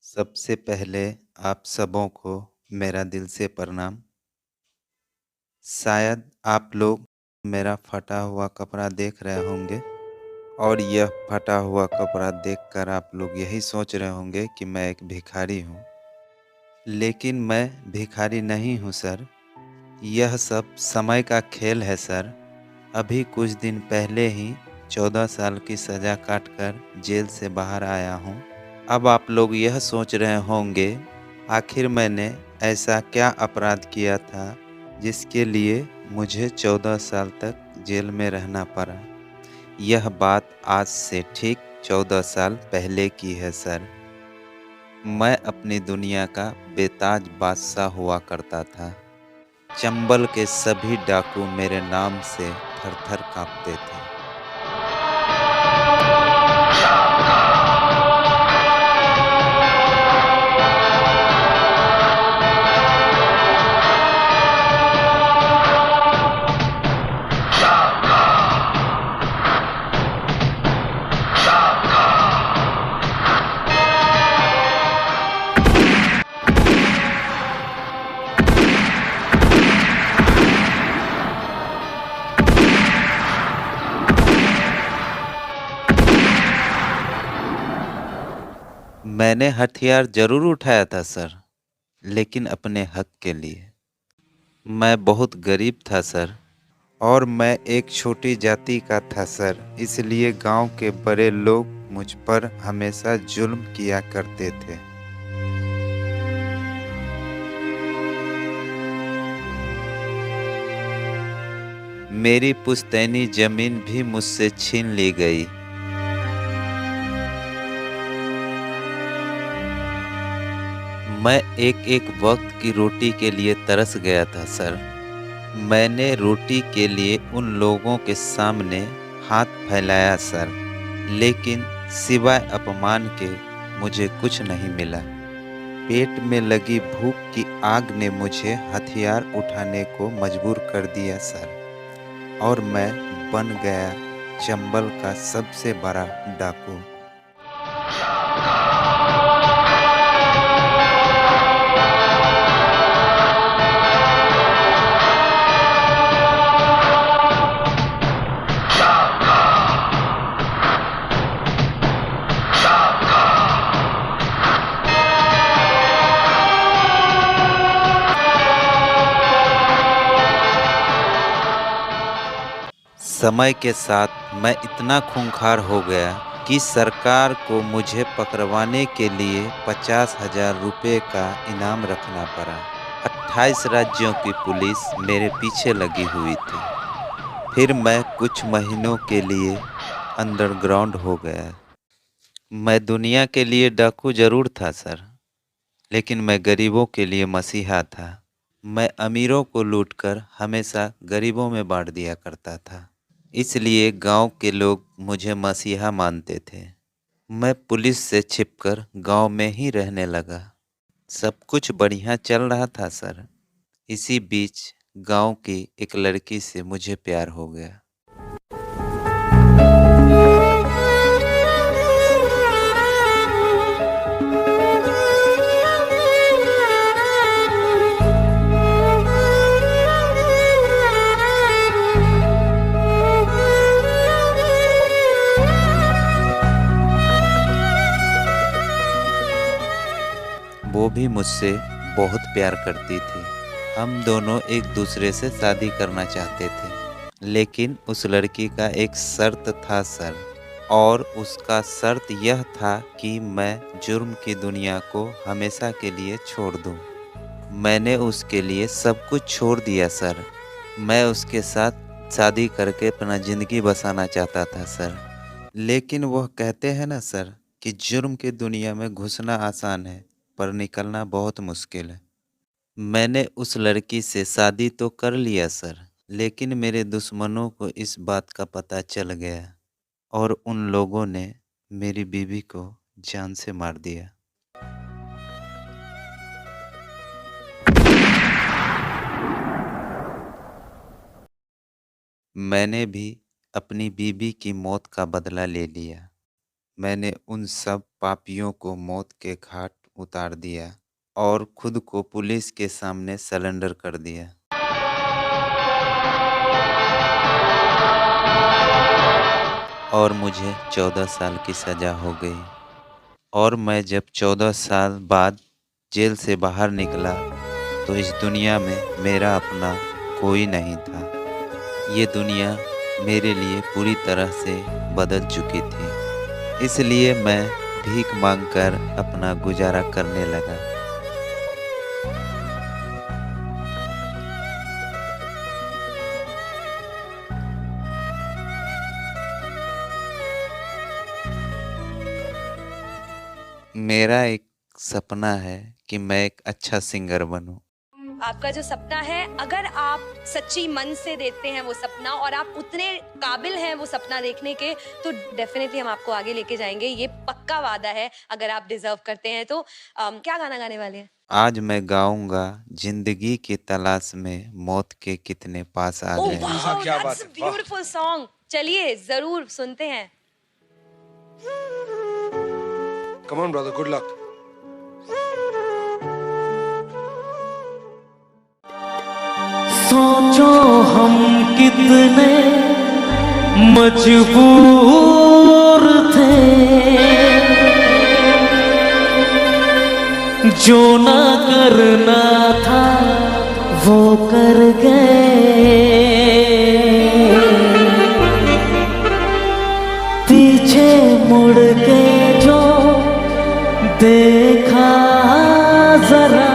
सबसे पहले आप सबों को मेरा दिल से प्रणाम। शायद आप लोग मेरा फटा हुआ कपड़ा देख रहे होंगे और यह फटा हुआ कपड़ा देखकर आप लोग यही सोच रहे होंगे कि मैं एक भिखारी हूँ। लेकिन मैं भिखारी नहीं हूँ सर, यह सब समय का खेल है सर। अभी कुछ दिन पहले ही 14 साल की सज़ा काटकर जेल से बाहर आया हूँ। अब आप लोग यह सोच रहे होंगे, आखिर मैंने ऐसा क्या अपराध किया था जिसके लिए मुझे 14 साल तक जेल में रहना पड़ा। यह बात आज से ठीक 14 साल पहले की है सर। मैं अपनी दुनिया का बेताज बादशाह हुआ करता था। चंबल के सभी डाकू मेरे नाम से थर-थर काँपते थे। मैंने हथियार ज़रूर उठाया था सर, लेकिन अपने हक के लिए। मैं बहुत गरीब था सर और मैं एक छोटी जाति का था सर, इसलिए गांव के बड़े लोग मुझ पर हमेशा जुल्म किया करते थे। मेरी पुश्तैनी जमीन भी मुझसे छीन ली गई। मैं एक-एक वक्त की रोटी के लिए तरस गया था सर। मैंने रोटी के लिए उन लोगों के सामने हाथ फैलाया सर, लेकिन सिवाय अपमान के मुझे कुछ नहीं मिला। पेट में लगी भूख की आग ने मुझे हथियार उठाने को मजबूर कर दिया सर, और मैं बन गया चंबल का सबसे बड़ा डाकू। समय के साथ मैं इतना खूंखार हो गया कि सरकार को मुझे पकड़वाने के लिए 50,000 रुपये का इनाम रखना पड़ा। 28 राज्यों की पुलिस मेरे पीछे लगी हुई थी। फिर मैं कुछ महीनों के लिए अंडरग्राउंड हो गया। मैं दुनिया के लिए डाकू जरूर था सर, लेकिन मैं गरीबों के लिए मसीहा था। मैं अमीरों को लूटकर हमेशा गरीबों में बांट दिया करता था। इसलिए गांव के लोग मुझे मसीहा मानते थे। मैं पुलिस से छिपकर गांव में ही रहने लगा। सब कुछ बढ़िया चल रहा था सर। इसी बीच गांव की एक लड़की से मुझे प्यार हो गया। वो भी मुझसे बहुत प्यार करती थी। हम दोनों एक दूसरे से शादी करना चाहते थे, लेकिन उस लड़की का एक शर्त था सर, और उसका शर्त यह था कि मैं जुर्म की दुनिया को हमेशा के लिए छोड़ दूं। मैंने उसके लिए सब कुछ छोड़ दिया सर। मैं उसके साथ शादी करके अपना ज़िंदगी बसाना चाहता था सर। लेकिन वह कहते हैं ना सर कि जुर्म की दुनिया में घुसना आसान है, पर निकलना बहुत मुश्किल है। मैंने उस लड़की से शादी तो कर लिया सर, लेकिन मेरे दुश्मनों को इस बात का पता चल गया और उन लोगों ने मेरी बीवी को जान से मार दिया। मैंने भी अपनी बीवी की मौत का बदला ले लिया। मैंने उन सब पापियों को मौत के घाट उतार दिया और खुद को पुलिस के सामने सरेंडर कर दिया। और मुझे 14 साल की सज़ा हो गई। और मैं जब 14 साल बाद जेल से बाहर निकला तो इस दुनिया में मेरा अपना कोई नहीं था। ये दुनिया मेरे लिए पूरी तरह से बदल चुकी थी, इसलिए मैं भीख मांगकर अपना गुजारा करने लगा। मेरा एक सपना है कि मैं एक अच्छा सिंगर बनूं। आपका जो सपना है, अगर आप सच्ची मन से देखते हैं वो सपना और आप उतने काबिल हैं वो सपना देखने के, तो डेफिनेटली हम आपको आगे लेके जाएंगे। ये पक्का वादा है, अगर आप डिजर्व करते हैं तो। क्या गाना गाने वाले हैं? आज मैं गाऊंगा जिंदगी की तलाश में मौत के कितने पास आ गए। वाह, क्या बात है, ब्यूटीफुल सॉन्ग। चलिए जरूर सुनते हैं। Come on, brother. Good luck. सोचो हम कितने मजबूर थे, जो ना करना था वो कर गए। पीछे मुड़ के जो देखा जरा,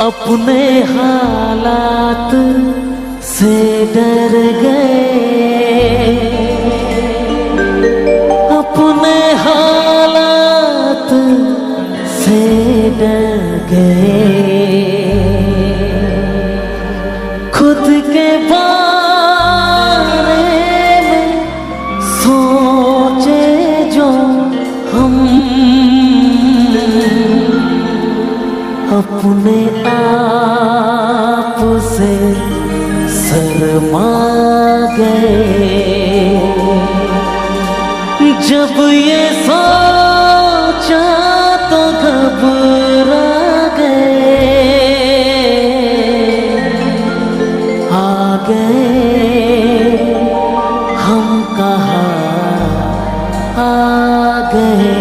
अपने हालात से डर गए। अपने हालात से डर गए। खुद के बारे में सोचे जो हम, अपने आप से शर्मा गए। जब ये सोचा तो घबरा गए। आ गए हम कहाँ आ गए।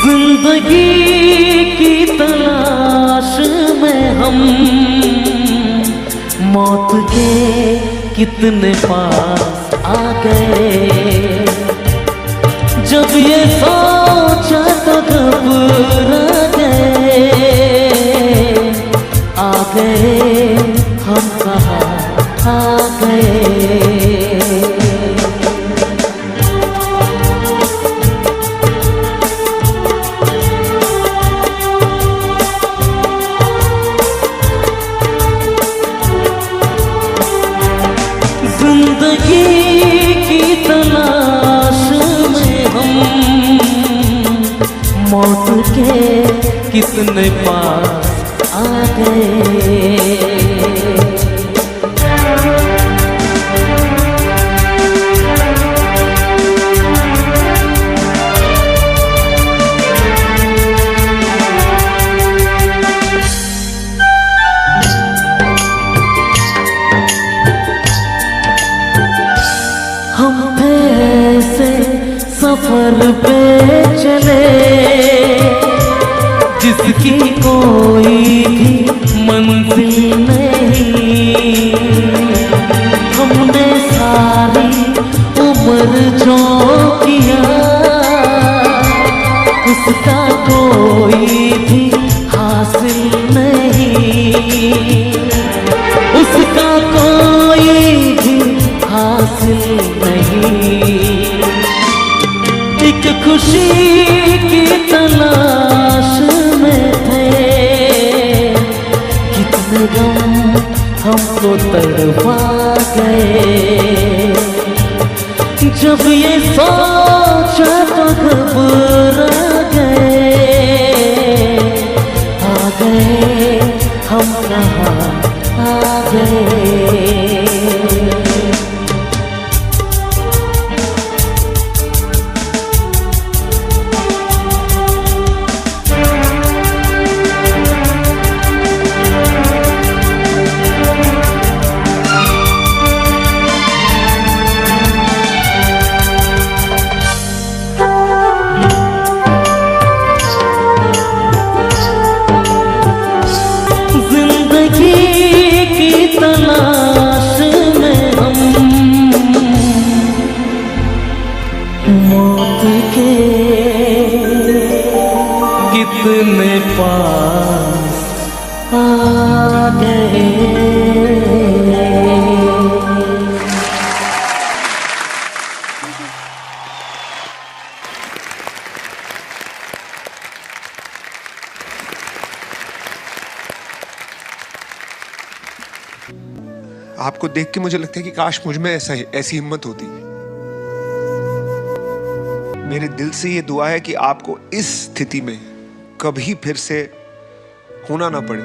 जिंदगी की तलाश में हम मौत के कितने पास आ गए। जब ये सोचा तो घबरा गए। आ गए हम कहाँ आ गए। जिंदगी की तलाश में हम मौत के कितने पास आ गए। हम ऐसे सफर पे चले जिसकी कोई भी मंजिल नहीं। हमने सारी उम्र जो किया उसका कोई भी हासिल नहीं। उसका कोई भी हासिल नहीं। एक खुशी की तलाश में थे, कितने गम हम सौ तरफा गए। जब ये सोचा तो घबरा गए, आ गए हम कहाँ आ गए। तलाश में हम मौत के कितने पास आ गए। आपको देख के मुझे लगता है कि काश मुझ में ऐसी हिम्मत होती। मेरे दिल से ये दुआ है कि आपको इस स्थिति में कभी फिर से होना ना पड़े।